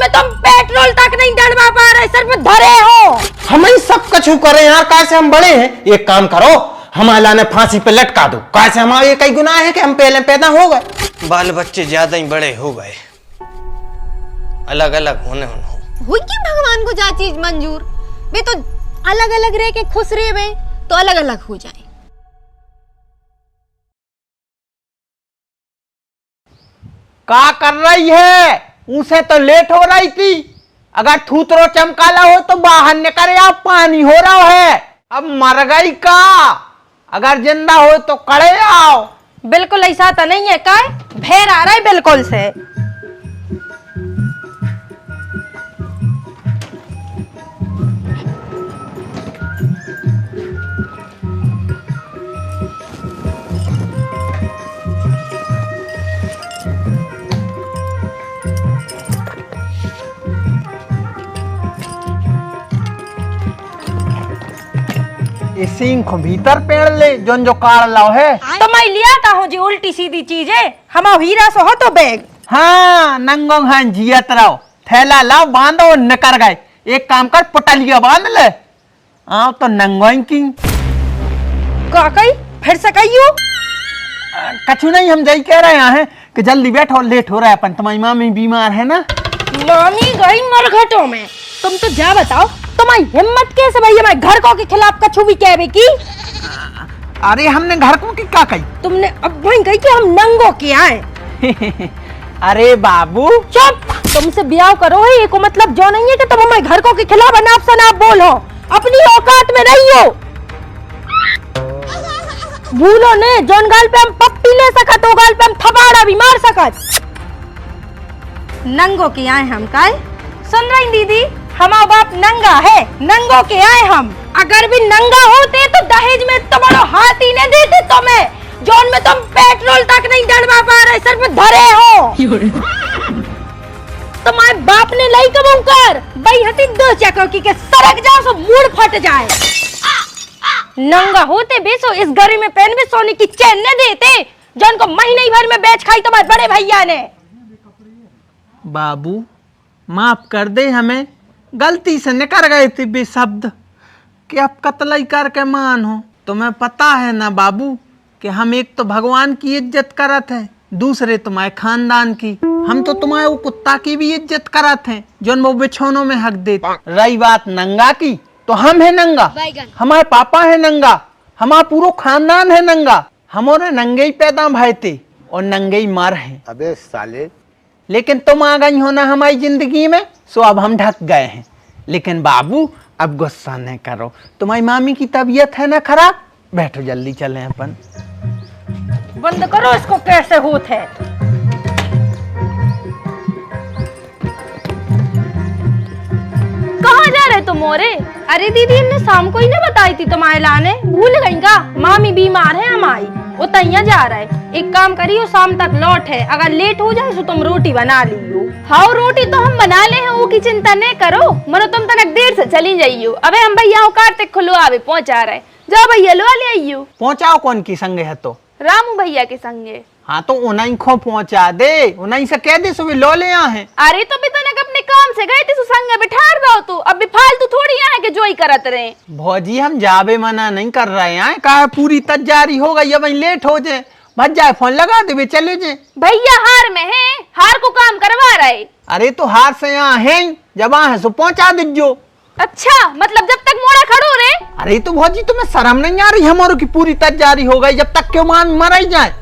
में तुम पेट्रोल तक नहीं डलवा पा रहे, सिर्फ धरे हो। हम ही सब कछु करे यार, कैसे हम बड़े हैं। एक काम करो, हमारा ने फांसी पे लटका दो। कैसे हमारा ये कई गुनाह है कि हम पहले पैदा हो गए, बाल बच्चे ज्यादा ही बड़े हो गए, अलग अलग होने हुई कि भगवान को जा चीज मंजूर, वे तो अलग अलग रह के खुश रहे वे तो अलग अलग हो जाए। क्या कर रही है? उसे तो लेट हो रही थी। अगर थूतरो चमकाला हो तो बाहर निकले, आप पानी हो रहा है। अब मर गई का, अगर जिंदा हो तो कड़े आओ। बिल्कुल ऐसा तो नहीं है, का भेड़ आ रहा है बिल्कुल से। सिंह को भीतर पेड़ ले जो काड़ लाओ है। तो मैं लिया था हूँ जी उल्टी सीधी चीजें, हम हीरा सो हो तो बैग। हाँ नंगों हाँ जियत रहो, थैला लाओ बांधो और निकर गए। एक काम कर, पटलिया बांध ले। आओ तो नंगों की का कही फिर से कहियो। कछु नहीं, हम यही कह रहे हैं कि जल्दी बैठो, लेट हो रहा है। अपन तुम्हारी मामी बीमार है ना। मामी गई मरघटों में। तुम तो जा बताओ, तुम्हारी हिम्मत कैसे भैया मैं घर को के खिलाफ कछु भी कहवे की। अरे हमने घर को की क्या कही? तुमने अब वही कही कि हम नंगो के आए। अरे बाबू चुप, तुमसे ब्याह करो है, ये को मतलब जो नहीं है कि तुम हमारे घर को के खिलाफ अनाप शनाप बोलो। अपनी औकात में नहीं हो। भूलो ने जोन गाल पे हम पप्पी ले सकत, ओ गाल पे हम थबाड़ा भी मार सकत। नंगो के आए हम काय? सुन रही दीदी, हमारा बाप नंगा है, नंगो के आए हम। अगर भी नंगा होते तो दहेज में तो बड़ो हाथी ने देते तुम्हें, जोन में तुम पेट्रोल तक नहीं डलवा पा रहे, सिर्फ धरे हो। तुम्हारे बाप ने लाई कबू कर भाई हती दो चक्कर की के सरक जाओ सो मूड फट जाए। नंगा होते बेसो इस घड़ी में पहन में सोने की चैन न देते, जोन को महीने भर में बेच खाई तुम्हारे बड़े भैया ने। बाबू माफ कर दे, हमें गलती से निकल गए थे बेशब्द कि अब कतलाई करके मान हो। तुम्हें पता है ना बाबू कि हम एक तो भगवान की इज्जत करत हैं, दूसरे तुम्हारे खानदान की। हम तो तुम्हारे वो कुत्ता की भी इज्जत करत हैं जो वो बिछौनों में हक दे। रही बात नंगा की, तो हम है नंगा, हमारे पापा है नंगा, हमारा पूरा खानदान है नंगा। हमारे नंगे ही पैदा भय थे और नंगे ही मर हैं। अबे साले, लेकिन तुम आ गई हो ना हमारी जिंदगी में, सो अब हम ढक गए हैं। लेकिन बाबू अब गुस्सा नहीं करो, तुम्हारी मामी की तबीयत है ना खराब। बैठो जल्दी चलें अपन। बंद करो इसको, कैसे होत है। कहाँ जा रहे तुम औरे? अरे दीदी हमने शाम को ही ना बताई थी तुम्हारे लाने, भूल गई का? मामी बीमार है हमारी, वो तैयार जा रहा है। एक काम करियो, शाम तक लौट है, अगर लेट हो जाए तो तुम रोटी बना लियो। हाँ रोटी तो हम बना ले हैं, वो की चिंता नहीं करो। मनो तुम तक देर से चली जाइयो। अबे हम भैया कार्तिक खुलो आवे पहुंचा रहे, जाओ भैया लो ले आइयो। पहुंचाओ कौन की संगे है? तो रामू भैया के संगे। हाँ तो उन्हीं को पहुंचा दे, उन्हीं से कह दे सुबह लो ले आए। अरे तो भी तनक अपने काम से गए थे, तो संग बिठार दो। तू अब भी फालतू थोड़ी यहाँ के जो ही करत रहे। भौजी हम जाबे मना नहीं कर रहे हैं, कहा पूरी तैयारी हो गई, अब लेट हो जाए भज जाए, फोन लगा दे चले जाए। भैया हार में है, हार को काम करवा रहे। अरे तो हार से यहाँ है, जब है सो पहुंचा दीजो। अच्छा मतलब जब तक मोड़ा खड़ो रे। अरे तो भौजी तुम्हें शर्म नहीं आ रही? हमारों की पूरी तैयारी हो गई, जब तक क्यों मान मर ही जाए।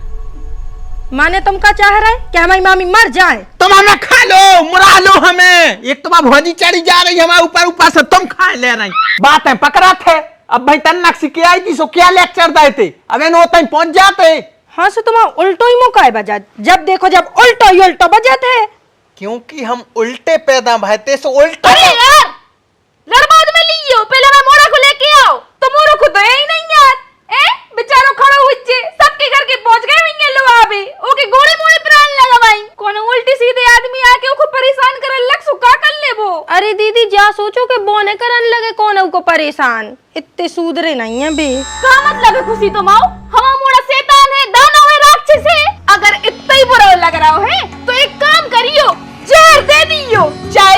माने तुम क्या चाह रहे कि हमारी मामी मर जाए? तुम हमें खा लो, मुरा लो हमें। एक तो भौजी चढ़ी जा रही हमारे ऊपर, ऊपर से तुम खा ले रही। बात है पकड़ा थे, अब भाई तन्नक सिक्के आई थी, सो क्या लेक्चर दे थे, अब इन होता ही पहुंच जाते। हाँ सो तुम्हारा उल्टो ही मुँह है बजा, जब देखो जब उल्टो ही उल्टो बजाते है। क्योंकि हम उल्टे पैदा भयते, सो उल्टा। अरे यार लड़बाद में लियो, पहले मैं मोड़ा को लेके आओ। तो मोड़ा को तो यही नहीं यार, बेचारो खड़ो हुए सबके घर के पहुंच गए होंगे लोग, आवे ओके गोले मोड़े प्राण लगवाई। कौन उल्टी सीधे आदमी आके उसको परेशान करन लग, सुका कर ले वो। अरे दीदी जा सोचो के बोने करन लगे कौन उसको परेशान, इतने सुधरे नहीं है बे। का मतलब है खुशी तुम आओ, हवा मोड़ा शैतान है, दानव है, राक्षस है। अगर इतना ही बुरा लग रहा है तो एक काम करियो, जहर दे दियो, चाहे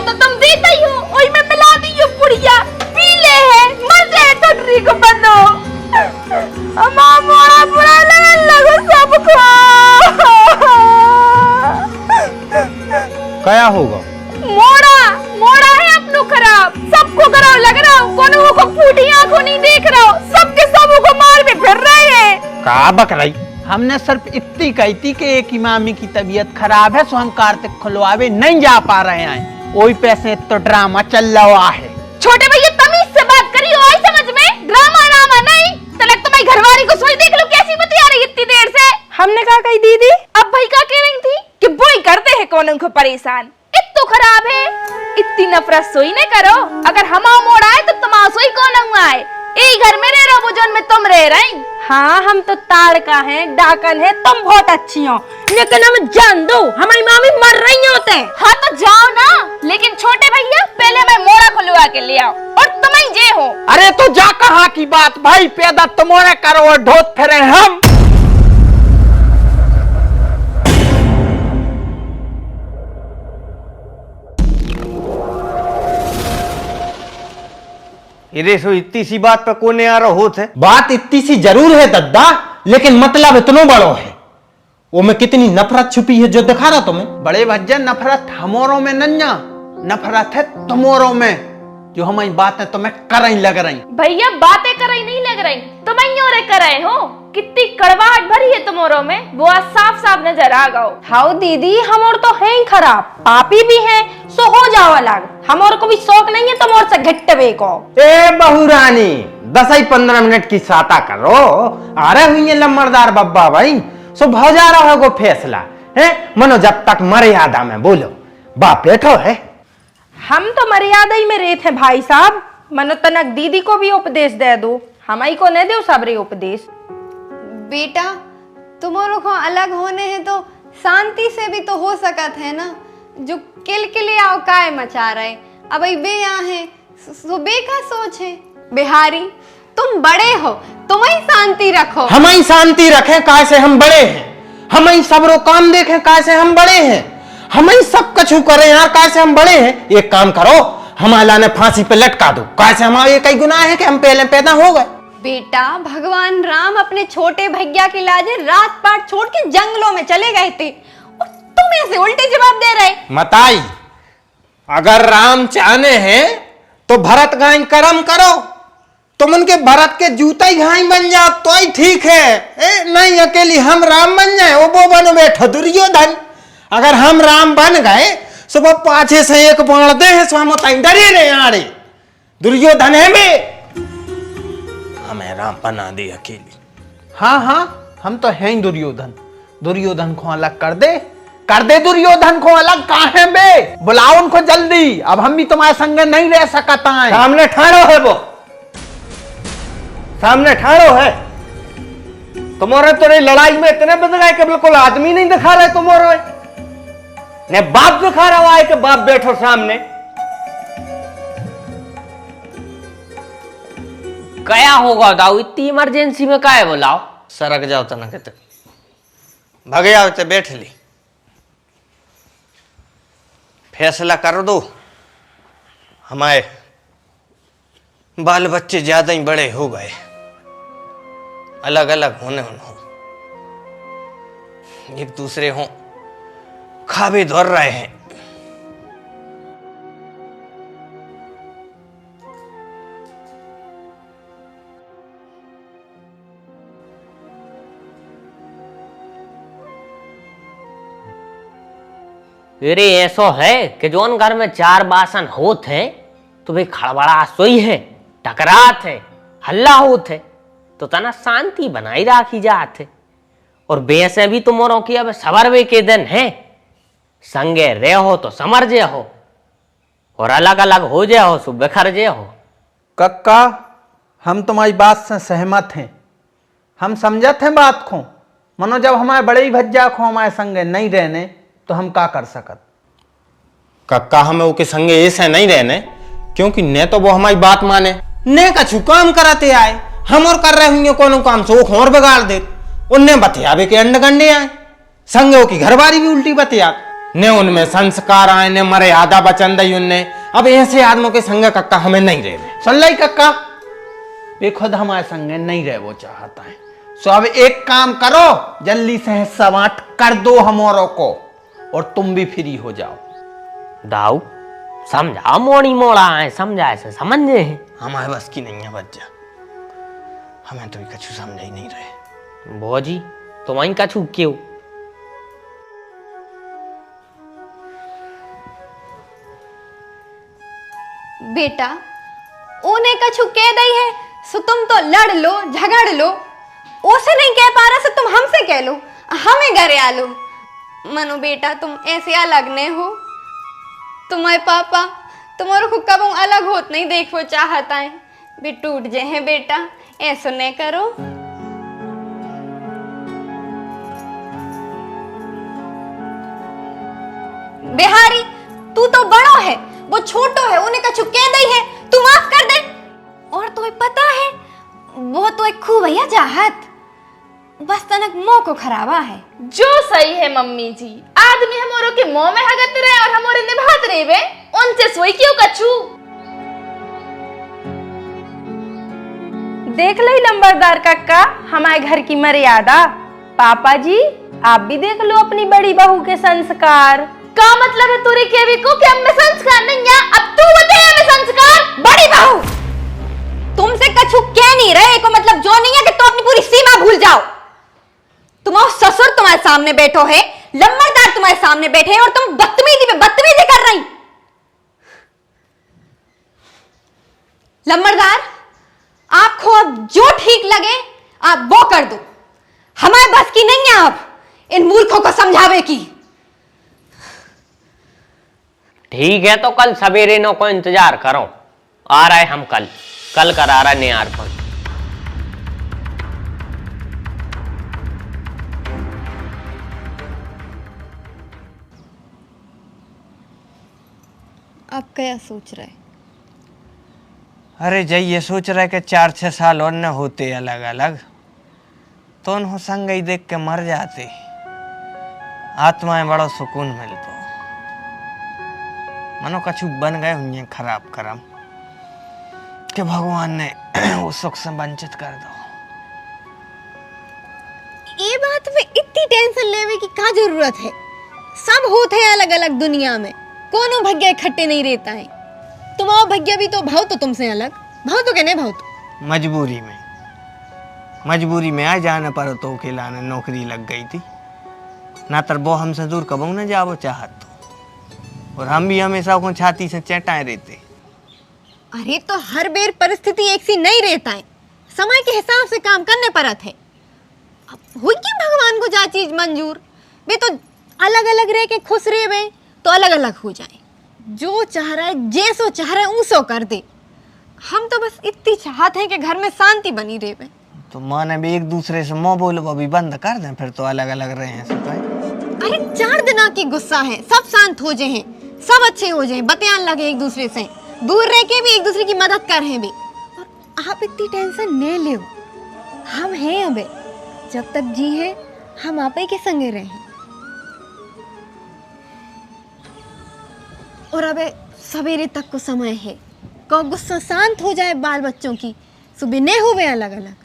क्या बक रही? हमने सिर्फ इतनी कही थी कि एक इमामी की तबीयत खराब है, सो हम कार्तिक खुलवावे नहीं जा पा रहे हैं। वही पैसे तो ड्रामा चल रहा है। छोटे भैया तमीज से बात करियो, आई समझ में? ड्रामा ड्रामा नहीं। तलक तुम्हारी घरवाली को सोई देख लो कैसी बतिया रही इतनी देर से। हमने कहा कही दीदी, अब भाई का कह रही थी कि बोई करते हैं कौन उनको परेशान। इत्तो खराब है, इतनी नफरत सोई न करो। अगर हम मोड़ आए तो तमाशो ही कौन हुआ है। यही घर में रह रहो जोन में तुम रह रही। हाँ हम तो ताड़का हैं, डाकन है, तुम बहुत अच्छी हो, लेकिन हम जान दो हमारी मामी मर रही होते। हाँ तो जाओ ना, लेकिन छोटे भैया पहले मैं मोड़ा खुलवा के ले आओ और तुम ही जे हो। अरे तो जा कहाँ की बात भाई, पैदा तुम्हारे करो और ढोत फिरे हम। इरे सो इतनी सी बात पे कोने आ रहा होत है? बात इतनी सी जरूर है दद्दा, लेकिन मतलब इतनो बड़ो है। वो में कितनी नफरत छुपी है जो दिखा रहा तुम्हें। बड़े भज्जा नफरत हमोरों में नन्या, नफरत है तुमोरों में, जो हमारी बातें तुम्हें कर रही लग रही। भैया बातें कर रही नहीं लग रही, तुम ही कर रहे हो। कितनी कड़वाहट भरी है तुम्हारों में, वो आज साफ साफ नजर आ गओ। हाँ दीदी हम और तो हैं ही खराब, पापी भी हैं, सो हो जाओ अलग। हम और को भी शौक नहीं है तुम और से घिट्टवे को। ए बहुरानी 10-15 मिनट की साता करो। आ रहे हुई लम्बरदार बब्बा भाई, सो भौ जा रहा है फैसला है। मनो जब तक मर्यादा में बोलो, बाप बैठो है। हम तो मर्यादा ही में रहते हैं भाई साहब। मनो तनक दीदी को भी उपदेश दे दो, हमारी को न दो सबरे उपदेश। बेटा तुम्हारों को अलग होने हैं तो शांति से भी तो हो सकत है ना। जो किल आओ काय मचा रहे, अब बे यहाँ है सो बे का सोच है। बिहारी तुम बड़े हो, तुम ही शांति रखो। हम ही शांति रखें काय से हम बड़े हैं, हम ही सबरो काम देखें काय से हम बड़े हैं, हम ही सब कछु करें यार काय से हम बड़े हैं। एक काम करो, हमारा ने फांसी पे लटका दो, काय से हमारा ये कई गुनाह है कि हम पहले पैदा हो गए। बेटा भगवान राम अपने छोटे भैया के लाजे रात पाट छोड़ के जंगलों में चले गए थे और तुम ऐसे उल्टे जवाब दे रहे। मताई अगर राम चाहने हैं तो भरत गाय कर्म करो, तुम उनके भरत के जूता ही घाई बन जाओ तो ही ठीक है। नहीं अकेली हम राम बन जाए, वो बनो बैठो दुर्योधन। अगर हम राम बन गए सो वो पाछे से एक बाण दे है, सो हम डरे नहीं आड़े। दुर्योधन है मैं, हमें राम बना दे अकेली। हाँ हाँ हम तो हैं ही दुर्योधन। दुर्योधन को अलग कर दे दुर्योधन को अलग। कहाँ है बे, बुलाओ उनको जल्दी, अब हम भी तुम्हारे संग नहीं रह सकता है। सामने ठाड़ो है, वो सामने ठाड़ो है। तुम्हारे तो लड़ाई में इतने बद गए कि बिल्कुल आदमी नहीं दिखा रहे तुम्हारे ने, बाप दिखा रहा है कि बाप बैठो सामने। क्या होगा दाऊ, इतनी इमरजेंसी में क्या है बुलाओ? सरक जाओ तना कहते भगे आओ ते बैठ ली, फैसला कर दो। हमारे बाल बच्चे ज्यादा ही बड़े हो गए, अलग अलग होने हो, एक दूसरे हो खा भी दौड़ रहे हैं। अरे ऐसो है कि जोन घर में 4 बासन होत है तो भाई खड़बड़ा सोई है, टकरात है, हल्ला होत है, तो तना शांति बनाई राखी जात है। और बेसे भी तुमोरों की अब सवरवे के दिन है, संगे रह हो तो समर जे हो और अलग अलग हो जे हो सो बिखर जे हो। कक्का हम तुम्हारी बात से सहमत हैं, हम समझते हैं बात को। मनो जब हमारे बड़े ही भज्जा को हमारे संगे नहीं रहने तो हम क्या कर सकत। कक्का हमें वो के संगे ऐसे नहीं रहने, क्योंकि ने तो वो हमारी बात माने, ने कछु काम कराते आए, हम और कर रहे होंगे कोनो काम से वो और बिगाड़ दे। उनने बतियावे के अंड गंडे आए, संगे की घरबारी भी उल्टी बतिया, ने उनमें संस्कार आए, ने मर्यादा बचन दई उनने। अब ऐसे आदमियों के संगे कक्का हमें नहीं रहने। सुन लाई कक्का, वे खुद हमारे संगे नहीं रहे वो चाहता है, सो अब एक काम करो, जल्दी से हिस्सा बांट कर दो हमोरों को और तुम भी फ्री हो जाओ। दाऊ समझा, मोड़ी मोड़ा है, समझा ऐसे समझे हैं। हमारे बस की नहीं है बच्चा, हमें तो कछु समझ ही नहीं रहे। भौजी तुम वहीं का छूक के हो। बेटा उन्हें कछु कह दई है सो तुम तो लड़ लो झगड़ लो, उसे नहीं कह पा रहा सो तुम हमसे कह लो, हमें घरे आ लो। मनु बेटा तुम ऐसे अलग नहीं हो, तुम्हारे पापा तुम्हारे को कब अलग होत नहीं देखो चाहता है, भी टूट जे हैं बेटा, ऐसा नहीं करो। बिहारी तू तो बड़ो है, वो छोटो है, उन्हें कछु कह दई है, तू माफ कर दे। और तुम्हें पता है वो तो एक खूब भैया चाहत, बस तनक मोह को खराबा है। जो सही है मम्मी जी, आदमी हमारों के मुंह में हगत रहे और हमारे निभात रहे वे, उनसे सोई क्यों कछू। देख ली लंबरदार काका हमारे घर की मर्यादा। पापा जी आप भी देख लो अपनी बड़ी बहू के संस्कार। का मतलब है तुरी केवी को कि हम में संस्कार नहीं है, अब तू बता हमें संस्कार। बड़ी बहू तुमसे कछु कह नहीं रहे को मतलब जो नहीं है कि तुम अपनी पूरी सीमा भूल जाओ। तुम्हारा ससुर तुम्हारे सामने बैठो है, लंबरदार तुम्हारे सामने बैठे हैं और तुम बदतमीजी पे बदतमीजी कर रही। लंबरदार आपको अब जो ठीक लगे आप वो कर दो, हमारे बस की नहीं है अब इन मूर्खों को समझावे की। ठीक है तो कल सवेरे नो को इंतजार करो, आ रहे हम कल करा रहा निहारपन। आप क्या सोच रहे? अरे जय ये सोच रहा है कि 4-6 साल और न होते अलग अलग तो उन्हों संग ही देख के मर जाते, आत्माएं बड़ा सुकून मिलतो। मनो कछु बन गए हुए खराब करम कि भगवान ने वो सुख से वंचित कर दो। ये बात में इतनी टेंशन लेवे की क्या जरूरत है? सब होते हैं अलग अलग दुनिया में, कोनो भाग्य इकट्ठे नहीं रहता है। तुम्हारा भाग्य भी तो भाव तो तुमसे अलग, भाव तो कहने भाव तो मजबूरी में आ जाना पर तो के लाने नौकरी लग गई थी ना, तर वो हमसे दूर कबू न जाओ चाहत तो, और हम भी हमेशा को छाती से चेटाए रहते। अरे तो हर बेर परिस्थिति एक सी नहीं रहता है, समय के हिसाब से काम करने पड़त है। अब हुई कि भगवान को जा चीज मंजूर वे तो अलग अलग रह के खुश रहे वे तो अलग अलग हो जाए, जो चाह रहा है जैसो चाह रहा है ऊसो कर दे। हम तो बस इतनी चाहते हैं कि घर में शांति बनी रहे वे। तो माँ ने भी एक दूसरे से मुंह बोलो भी बंद कर दें, फिर तो अलग अलग रहे हैं सब। अरे 4 दिन की गुस्सा है, सब शांत हो जाए, सब अच्छे हो जाए, बतियान लगे एक दूसरे से, दूर रह के भी एक दूसरे की मदद कर रहे हैं भी। और आप इतनी टेंशन नहीं ले, हम हैं अबे, जब तक जी है हम आप ही के संगे रहे। और अबे सवेरे तक को समय है, को गुस्सा शांत हो जाए बाल बच्चों की, सुबह नहीं हो गए अलग अलग।